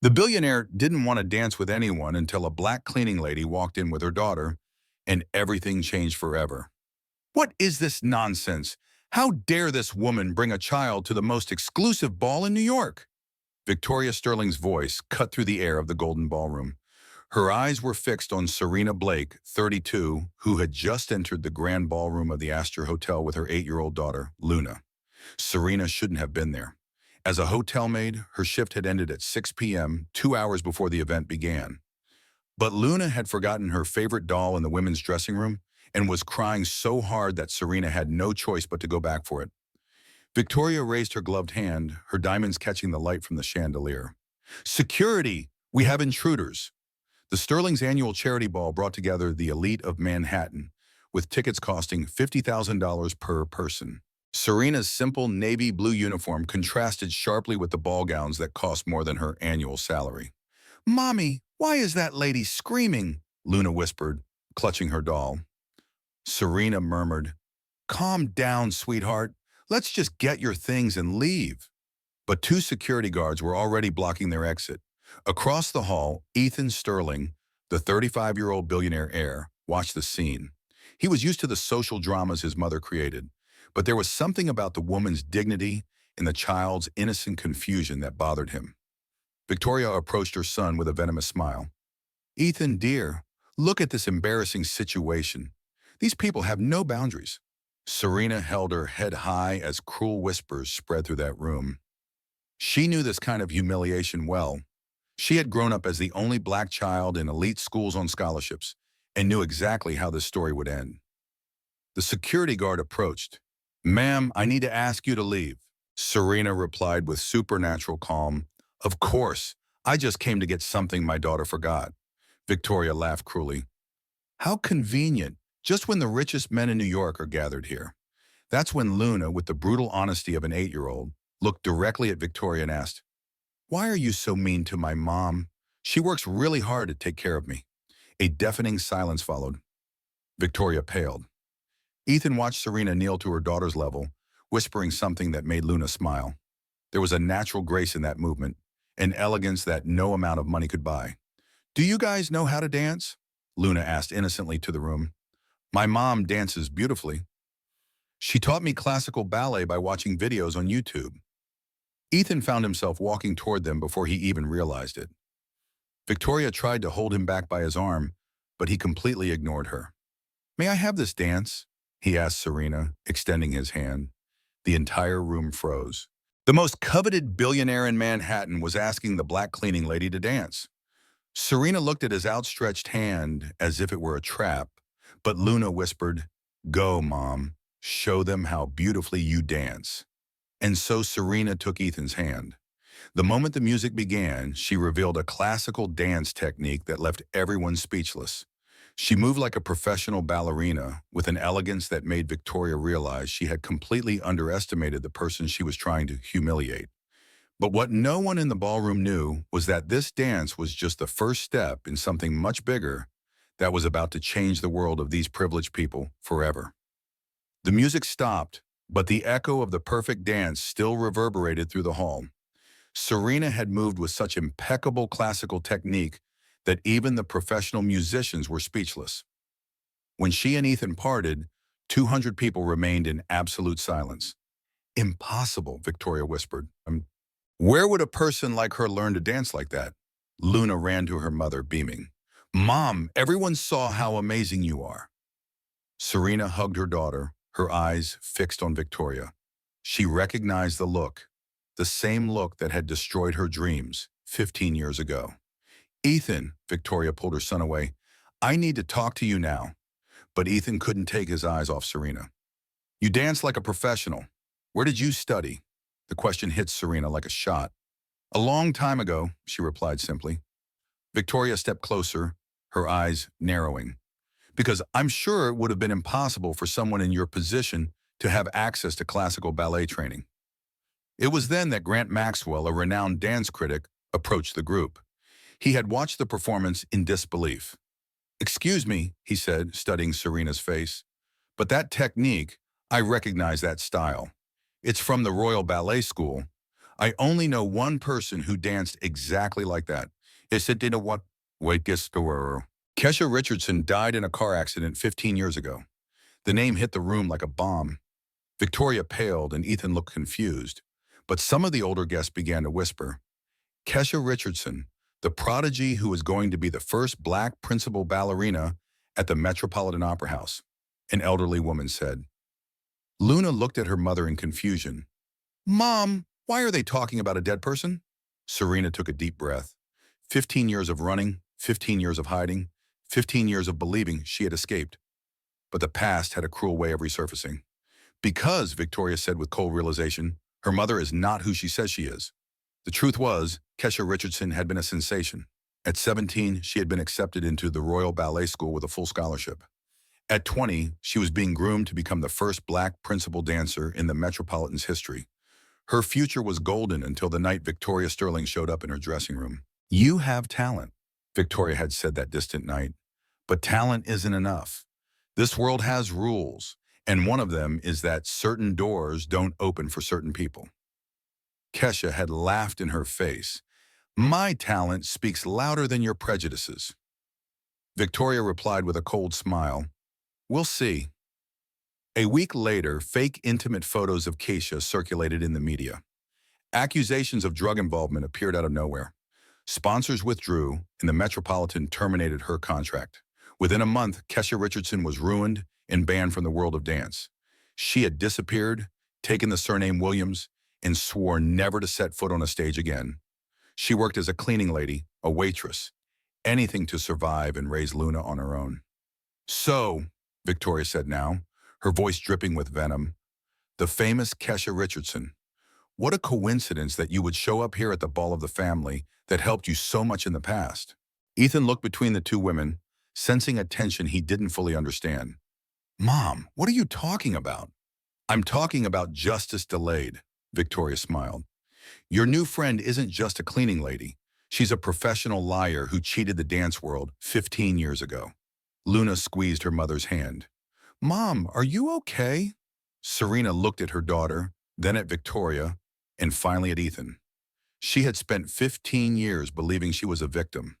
The billionaire didn't want to dance with anyone until a black cleaning lady walked in with her daughter, and everything changed forever. What is this nonsense? How dare this woman bring a child to the most exclusive ball in New York? Victoria Sterling's voice cut through the air of the Golden Ballroom. Her eyes were fixed on Serena Blake, 32, who had just entered the grand ballroom of the Astor Hotel with her 8-year-old daughter, Luna. Serena shouldn't have been there. As a hotel maid, her shift had ended at 6 p.m., 2 hours before the event began. But Luna had forgotten her favorite doll in the women's dressing room and was crying so hard that Serena had no choice but to go back for it. Victoria raised her gloved hand, her diamonds catching the light from the chandelier. "Security! We have intruders!" The Sterling's annual charity ball brought together the elite of Manhattan, with tickets costing $50,000 per person. Serena's simple navy blue uniform contrasted sharply with the ball gowns that cost more than her annual salary. "Mommy, why is that lady screaming?" Luna whispered, clutching her doll. Serena murmured, "Calm down, sweetheart. Let's just get your things and leave." But two security guards were already blocking their exit. Across the hall, Ethan Sterling, the 35-year-old billionaire heir, watched the scene. He was used to the social dramas his mother created, but there was something about the woman's dignity and the child's innocent confusion that bothered him. Victoria approached her son with a venomous smile. "Ethan, dear, look at this embarrassing situation. These people have no boundaries." Serena held her head high as cruel whispers spread through that room. She knew this kind of humiliation well. She had grown up as the only black child in elite schools on scholarships and knew exactly how this story would end. The security guard approached. "Ma'am, I need to ask you to leave." Serena replied with supernatural calm. "Of course, I just came to get something my daughter forgot." Victoria laughed cruelly. "How convenient, just when the richest men in New York are gathered here." That's when Luna, with the brutal honesty of an 8-year-old, looked directly at Victoria and asked, "Why are you so mean to my mom? She works really hard to take care of me." A deafening silence followed. Victoria paled. Ethan watched Serena kneel to her daughter's level, whispering something that made Luna smile. There was a natural grace in that movement, an elegance that no amount of money could buy. "Do you guys know how to dance?" Luna asked innocently to the room. "My mom dances beautifully. She taught me classical ballet by watching videos on YouTube." Ethan found himself walking toward them before he even realized it. Victoria tried to hold him back by his arm, but he completely ignored her. "May I have this dance?" he asked Serena, extending his hand. The entire room froze. The most coveted billionaire in Manhattan was asking the black cleaning lady to dance. Serena looked at his outstretched hand as if it were a trap, but Luna whispered, "Go, Mom. Show them how beautifully you dance." And so Serena took Ethan's hand. The moment the music began, she revealed a classical dance technique that left everyone speechless. She moved like a professional ballerina with an elegance that made Victoria realize she had completely underestimated the person she was trying to humiliate. But what no one in the ballroom knew was that this dance was just the first step in something much bigger that was about to change the world of these privileged people forever. The music stopped, but the echo of the perfect dance still reverberated through the hall. Serena had moved with such impeccable classical technique that even the professional musicians were speechless. When she and Ethan parted, 200 people remained in absolute silence. "Impossible," Victoria whispered. Where would a person like her learn to dance like that?" Luna ran to her mother, beaming. "Mom, everyone saw how amazing you are." Serena hugged her daughter, her eyes fixed on Victoria. She recognized the same look that had destroyed her dreams 15 years ago. "Ethan," Victoria pulled her son away, "I need to talk to you now." But Ethan couldn't take his eyes off Serena. "You dance like a professional. Where did you study?" The question hit Serena like a shot. "A long time ago," she replied simply. Victoria stepped closer, her eyes narrowing. "Because I'm sure it would have been impossible for someone in your position to have access to classical ballet training." It was then that Grant Maxwell, a renowned dance critic, approached the group. He had watched the performance in disbelief. "Excuse me," he said, studying Serena's face, "but that technique, I recognize that style. It's from the Royal Ballet School. I only know one person who danced exactly like that. Is it in a what? Wait, guess the word. Kesha Richardson died in a car accident 15 years ago. The name hit the room like a bomb. Victoria paled and Ethan looked confused. But some of the older guests began to whisper. Kesha Richardson, the prodigy who was going to be the first black principal ballerina at the Metropolitan Opera House, an elderly woman said. Luna looked at her mother in confusion. Mom, why are they talking about a dead person? Serena took a deep breath. 15 years of running, 15 years of hiding, 15 years of believing she had escaped. But the past had a cruel way of resurfacing. Because, Victoria said with cold realization, her mother is not who she says she is. The truth was, Kesha Richardson had been a sensation. At 17, she had been accepted into the Royal Ballet School with a full scholarship. At 20, she was being groomed to become the first black principal dancer in the Metropolitan's history. Her future was golden until the night Victoria Sterling showed up in her dressing room. You have talent, Victoria had said that distant night. But talent isn't enough. This world has rules, and one of them is that certain doors don't open for certain people. Kesha had laughed in her face. My talent speaks louder than your prejudices. Victoria replied with a cold smile. We'll see. A week later, fake intimate photos of Kesha circulated in the media. Accusations of drug involvement appeared out of nowhere. Sponsors withdrew, and the Metropolitan terminated her contract. Within a month, Kesha Richardson was ruined and banned from the world of dance. She had disappeared, taken the surname Williams, and swore never to set foot on a stage again. She worked as a cleaning lady, a waitress, anything to survive and raise Luna on her own. So, Victoria said now, her voice dripping with venom, the famous Kesha Richardson. What a coincidence that you would show up here at the ball of the family that helped you so much in the past. Ethan looked between the two women, sensing a tension he didn't fully understand. Mom, what are you talking about? I'm talking about justice delayed, Victoria smiled. Your new friend isn't just a cleaning lady. She's a professional liar who cheated the dance world 15 years ago. Luna squeezed her mother's hand. Mom, are you okay? Serena looked at her daughter, then at Victoria, and finally at Ethan. She had spent 15 years believing she was a victim.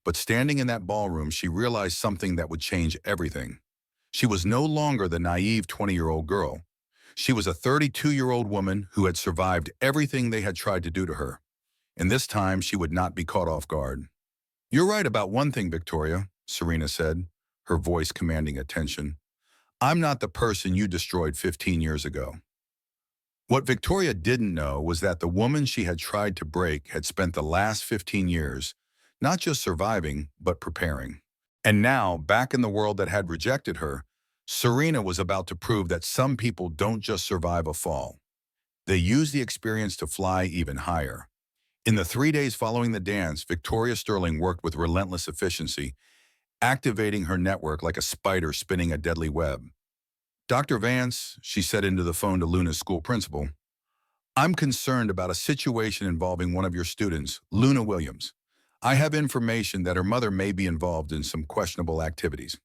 But standing in that ballroom, she realized something that would change everything. She was no longer the naive 20-year-old girl. She was a 32-year-old woman who had survived everything they had tried to do to her. And this time, she would not be caught off guard. You're right about one thing, Victoria, Serena said, her voice commanding attention. I'm not the person you destroyed 15 years ago. What Victoria didn't know was that the woman she had tried to break had spent the last 15 years not just surviving, but preparing. And now, back in the world that had rejected her, Serena was about to prove that some people don't just survive a fall. They use the experience to fly even higher. In the 3 days following the dance, Victoria Sterling worked with relentless efficiency, activating her network like a spider spinning a deadly web. Dr. Vance, she said into the phone to Luna's school principal, I'm concerned about a situation involving one of your students, Luna Williams. I have information that her mother may be involved in some questionable activities.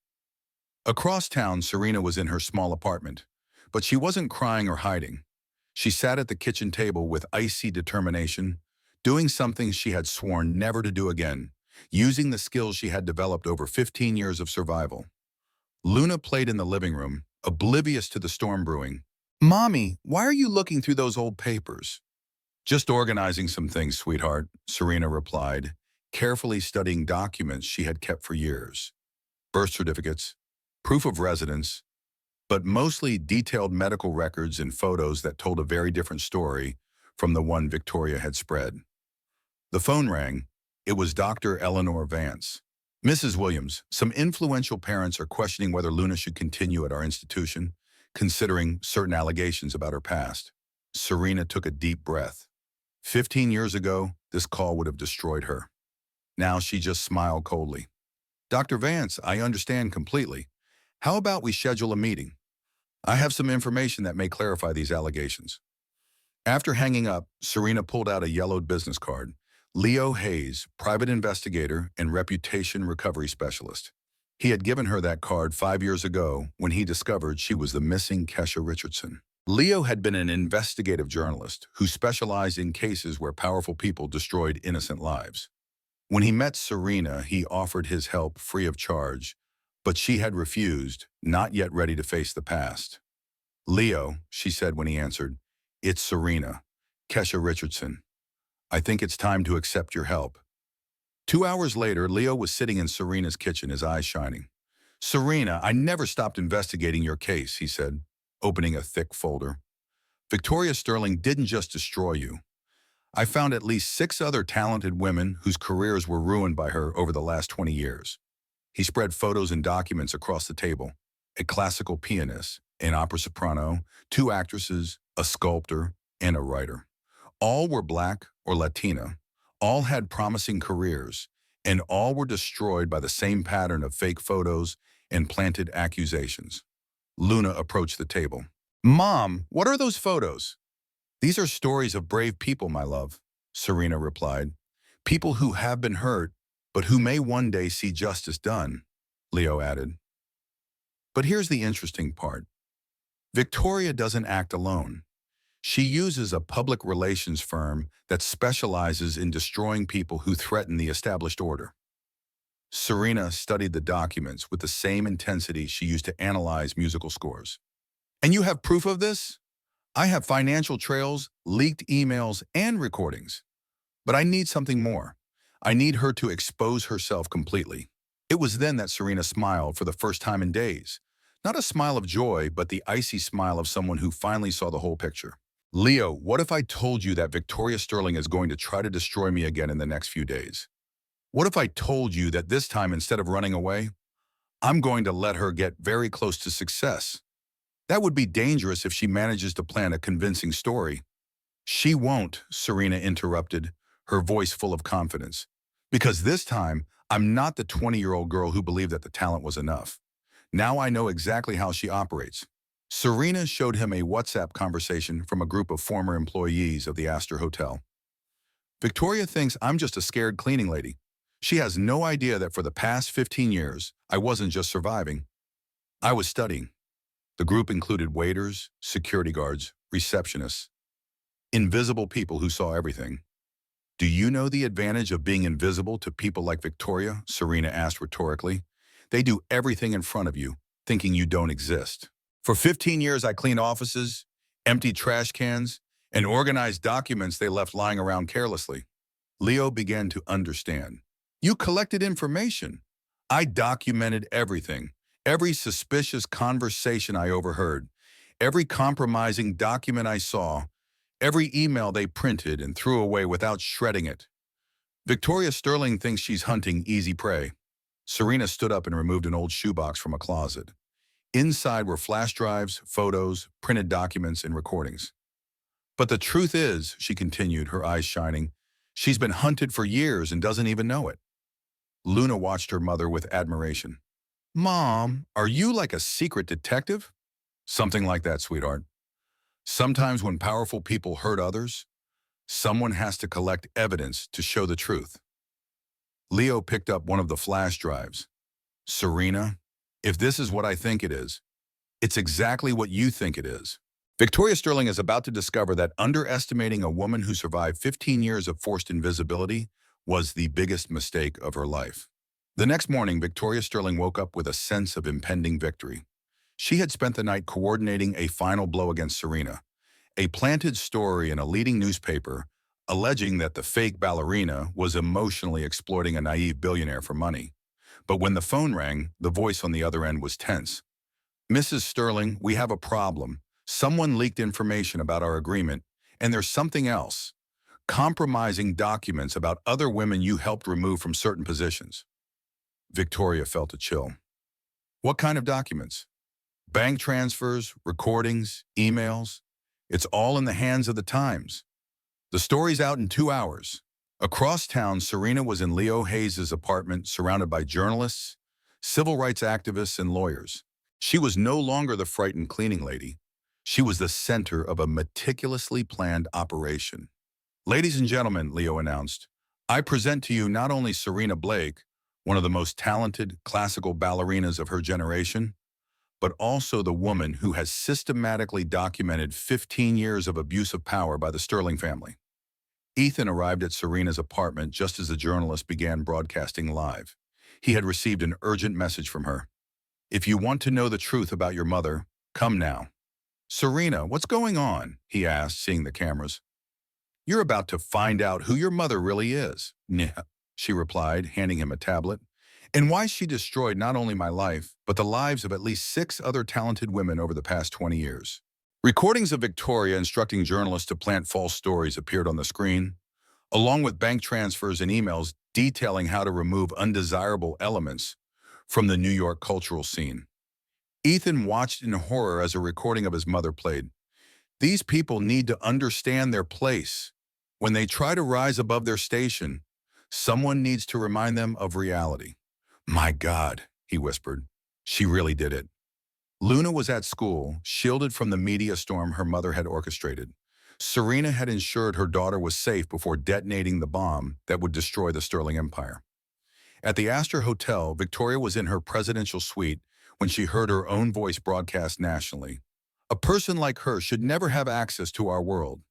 Across town, Serena was in her small apartment, but she wasn't crying or hiding. She sat at the kitchen table with icy determination, doing something she had sworn never to do again, using the skills she had developed over 15 years of survival. Luna played in the living room, oblivious to the storm brewing. Mommy, why are you looking through those old papers? Just organizing some things, sweetheart, Serena replied, carefully studying documents she had kept for years. Birth certificates, proof of residence, but mostly detailed medical records and photos that told a very different story from the one Victoria had spread. The phone rang. It was Dr. Eleanor Vance. Mrs. Williams, some influential parents are questioning whether Luna should continue at our institution, considering certain allegations about her past. Serena took a deep breath. 15 years ago, this call would have destroyed her. Now she just smiled coldly. Dr. Vance, I understand completely. How about we schedule a meeting? I have some information that may clarify these allegations. After hanging up, Serena pulled out a yellowed business card. Leo Hayes, private investigator and reputation recovery specialist. He had given her that card 5 years ago when he discovered she was the missing Kesha Richardson. Leo had been an investigative journalist who specialized in cases where powerful people destroyed innocent lives. When he met Serena, he offered his help free of charge, but she had refused, not yet ready to face the past. "Leo," she said when he answered, "it's Serena, Kesha Richardson. I think it's time to accept your help." 2 hours later, Leo was sitting in Serena's kitchen, his eyes shining. "Serena, I never stopped investigating your case," he said, opening a thick folder. "Victoria Sterling didn't just destroy you. I found at least 6 other talented women whose careers were ruined by her over the last 20 years. He spread photos and documents across the table. A classical pianist, an opera soprano, 2 actresses, a sculptor, and a writer. All were Black or Latina. All had promising careers, and all were destroyed by the same pattern of fake photos and planted accusations. Luna approached the table. "Mom, what are those photos?" "These are stories of brave people, my love," Serena replied. "People who have been hurt, but who may one day see justice done," Leo added. But here's the interesting part. Victoria doesn't act alone. She uses a public relations firm that specializes in destroying people who threaten the established order. Serena studied the documents with the same intensity she used to analyze musical scores. "And you have proof of this?" "I have financial trails, leaked emails, and recordings. But I need something more. I need her to expose herself completely." It was then that Serena smiled for the first time in days. Not a smile of joy, but the icy smile of someone who finally saw the whole picture. "Leo, what if I told you that Victoria Sterling is going to try to destroy me again in the next few days? What if I told you that this time, instead of running away, I'm going to let her get very close to success? That would be dangerous if she manages to plan a convincing story." "She won't," Serena interrupted, her voice full of confidence. "Because this time, I'm not the 20-year-old girl who believed that the talent was enough. Now I know exactly how she operates." Serena showed him a WhatsApp conversation from a group of former employees of the Astor Hotel. "Victoria thinks I'm just a scared cleaning lady. She has no idea that for the past 15 years, I wasn't just surviving. I was studying." The group included waiters, security guards, receptionists, invisible people who saw everything. "Do you know the advantage of being invisible to people like Victoria?" Serena asked rhetorically. "They do everything in front of you, thinking you don't exist. For 15 years, I cleaned offices, emptied trash cans, and organized documents they left lying around carelessly." Leo began to understand. "You collected information. I documented everything. Every suspicious conversation I overheard, every compromising document I saw, every email they printed and threw away without shredding it. Victoria Sterling thinks she's hunting easy prey." Serena stood up and removed an old shoebox from a closet. Inside were flash drives, photos, printed documents, and recordings. "But the truth is," she continued, her eyes shining, "she's been hunted for years and doesn't even know it." Luna watched her mother with admiration. "Mom, are you like a secret detective?" "Something like that, sweetheart. Sometimes when powerful people hurt others, someone has to collect evidence to show the truth." Leo picked up one of the flash drives. "Serena, if this is what I think it is, it's exactly what you think it is. Victoria Sterling is about to discover that underestimating a woman who survived 15 years of forced invisibility was the biggest mistake of her life." The next morning, Victoria Sterling woke up with a sense of impending victory. She had spent the night coordinating a final blow against Serena, a planted story in a leading newspaper alleging that the fake ballerina was emotionally exploiting a naive billionaire for money. But when the phone rang, the voice on the other end was tense. "Mrs. Sterling, we have a problem. Someone leaked information about our agreement, and there's something else. Compromising documents about other women you helped remove from certain positions." Victoria felt a chill. "What kind of documents?" "Bank transfers, recordings, emails. It's all in the hands of the Times. The story's out in 2 hours." Across town, Serena was in Leo Hayes' apartment, surrounded by journalists, civil rights activists, and lawyers. She was no longer the frightened cleaning lady. She was the center of a meticulously planned operation. "Ladies and gentlemen," Leo announced, "I present to you not only Serena Blake, one of the most talented classical ballerinas of her generation, but also the woman who has systematically documented 15 years of abuse of power by the Sterling family. Ethan arrived at Serena's apartment just as the journalist began broadcasting live. He had received an urgent message from her. "If you want to know the truth about your mother, come now." "Serena, what's going on?" he asked, seeing the cameras. "You're about to find out who your mother really is." "Yeah," she replied, handing him a tablet. "And why she destroyed not only my life, but the lives of at least 6 other talented women over the past 20 years. Recordings of Victoria instructing journalists to plant false stories appeared on the screen, along with bank transfers and emails detailing how to remove undesirable elements from the New York cultural scene. Ethan watched in horror as a recording of his mother played. These people need to understand their place. When they try to rise above their station, someone needs to remind them of reality. "My God," he whispered. "She really did it." Luna was at school, shielded from the media storm her mother had orchestrated. Serena had ensured her daughter was safe before detonating the bomb that would destroy the Sterling Empire. At the Astor Hotel, Victoria was in her presidential suite when she heard her own voice broadcast nationally. "A person like her should never have access to our world.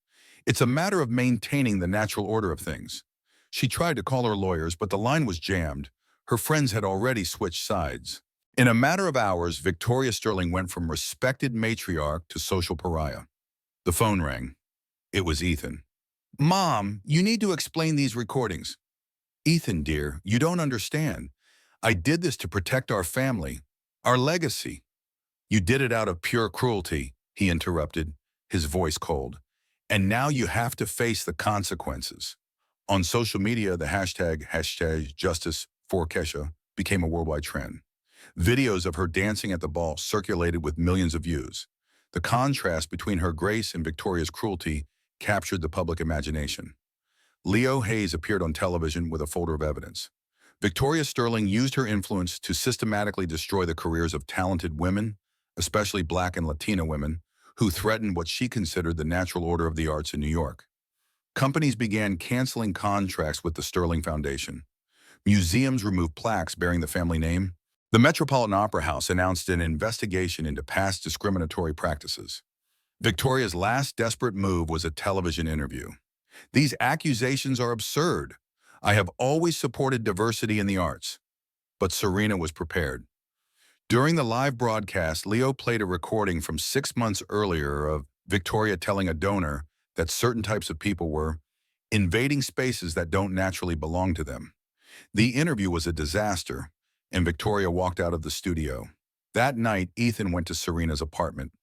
It's a matter of maintaining the natural order of things." She tried to call her lawyers, but the line was jammed. Her friends had already switched sides. In a matter of hours, Victoria Sterling went from respected matriarch to social pariah. The phone rang. It was Ethan. "Mom, you need to explain these recordings." "Ethan, dear, you don't understand. I did this to protect our family, our legacy." "You did it out of pure cruelty," he interrupted, his voice cold. "And now you have to face the consequences." On social media, the hashtag Justice for Kesha became a worldwide trend. Videos of her dancing at the ball circulated with millions of views. The contrast between her grace and Victoria's cruelty captured the public imagination. Leo Hayes appeared on television with a folder of evidence. Victoria Sterling used her influence to systematically destroy the careers of talented women, especially Black and Latina women, who threatened what she considered the natural order of the arts in New York. Companies began canceling contracts with the Sterling Foundation. Museums removed plaques bearing the family name. The Metropolitan Opera House announced an investigation into past discriminatory practices. Victoria's last desperate move was a television interview. "These accusations are absurd. I have always supported diversity in the arts." But Serena was prepared. During the live broadcast, Leo played a recording from 6 months earlier of Victoria telling a donor that certain types of people were invading spaces that don't naturally belong to them. The interview was a disaster, and Victoria walked out of the studio. That night, Ethan went to Serena's apartment.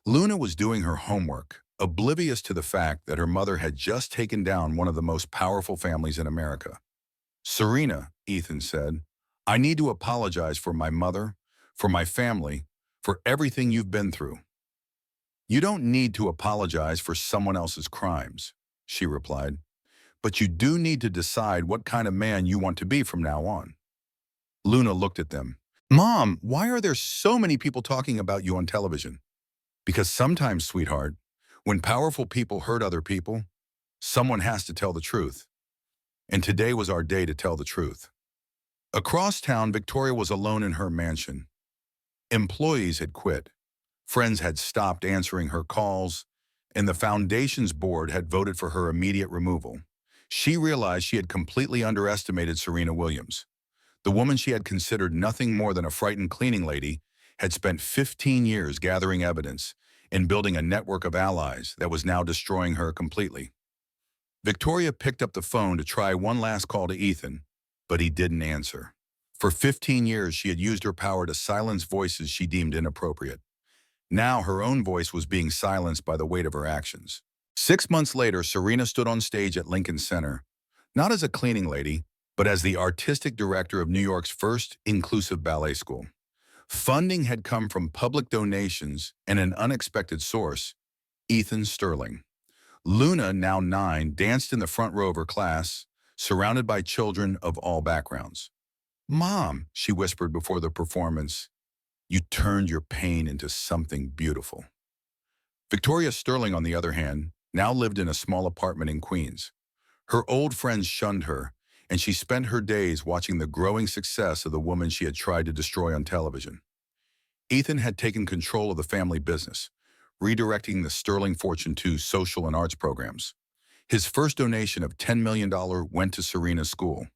Luna was doing her homework, oblivious to the fact that her mother had just taken down one of the most powerful families in America. "Serena," Ethan said, "I need to apologize for my mother, for my family, for everything you've been through." "You don't need to apologize for someone else's crimes," she replied, "but you do need to decide what kind of man you want to be from now on." Luna looked at them. "Mom, why are there so many people talking about you on television?" "Because sometimes, sweetheart, when powerful people hurt other people, someone has to tell the truth. And today was our day to tell the truth." Across town, Victoria was alone in her mansion. Employees had quit. Friends had stopped answering her calls, and the foundation's board had voted for her immediate removal. She realized she had completely underestimated Serena Williams. The woman she had considered nothing more than a frightened cleaning lady had spent 15 years gathering evidence and building a network of allies that was now destroying her completely. Victoria picked up the phone to try one last call to Ethan, but he didn't answer. For 15 years, she had used her power to silence voices she deemed inappropriate. Now her own voice was being silenced by the weight of her actions. 6 months later, Serena stood on stage at Lincoln Center, not as a cleaning lady, but as the artistic director of New York's first inclusive ballet school. Funding had come from public donations and an unexpected source, Ethan Sterling. Luna, now 9, danced in the front row of her class, surrounded by children of all backgrounds. "Mom," she whispered before the performance, "you turned your pain into something beautiful." Victoria Sterling, on the other hand, now lived in a small apartment in Queens. Her old friends shunned her, and she spent her days watching the growing success of the woman she had tried to destroy on television. Ethan had taken control of the family business, redirecting the sterling fortune to social and arts programs. His first donation of $10 million went to Serena's school.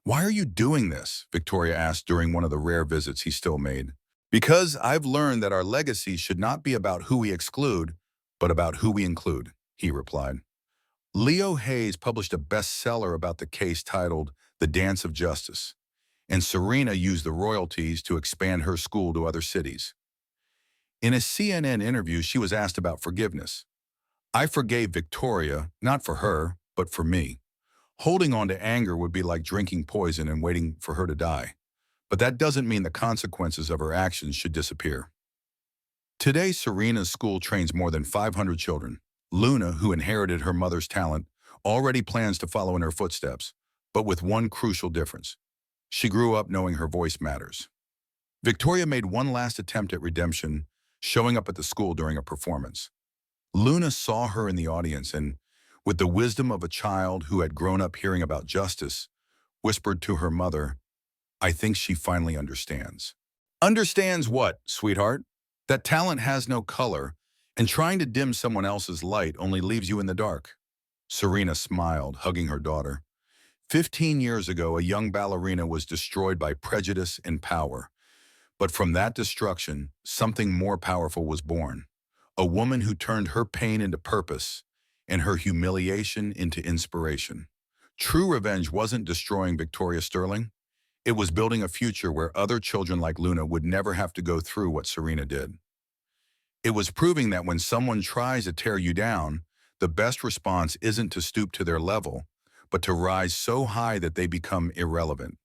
"Why are you doing this?" Victoria asked during one of the rare visits he still made. "Because I've learned that our legacy should not be about who we exclude, but about who we include," he replied. Leo Hayes published a bestseller about the case titled The Dance of Justice, and Serena used the royalties to expand her school to other cities. In a CNN interview, she was asked about forgiveness. "I forgave Victoria, not for her, but for me. Holding on to anger would be like drinking poison and waiting for her to die. But that doesn't mean the consequences of her actions should disappear." Today, Serena's school trains more than 500 children. Luna, who inherited her mother's talent, already plans to follow in her footsteps, but with one crucial difference. She grew up knowing her voice matters. Victoria made one last attempt at redemption, showing up at the school during a performance. Luna saw her in the audience and, with the wisdom of a child who had grown up hearing about justice, whispered to her mother, "I think she finally understands." "Understands what, sweetheart? That talent has no color, and trying to dim someone else's light only leaves you in the dark." Serena smiled, hugging her daughter. 15 years ago, a young ballerina was destroyed by prejudice and power. But from that destruction, something more powerful was born. A woman who turned her pain into purpose and her humiliation into inspiration. True revenge wasn't destroying Victoria Sterling. It was building a future where other children like Luna would never have to go through what Serena did. It was proving that when someone tries to tear you down, the best response isn't to stoop to their level, but to rise so high that they become irrelevant.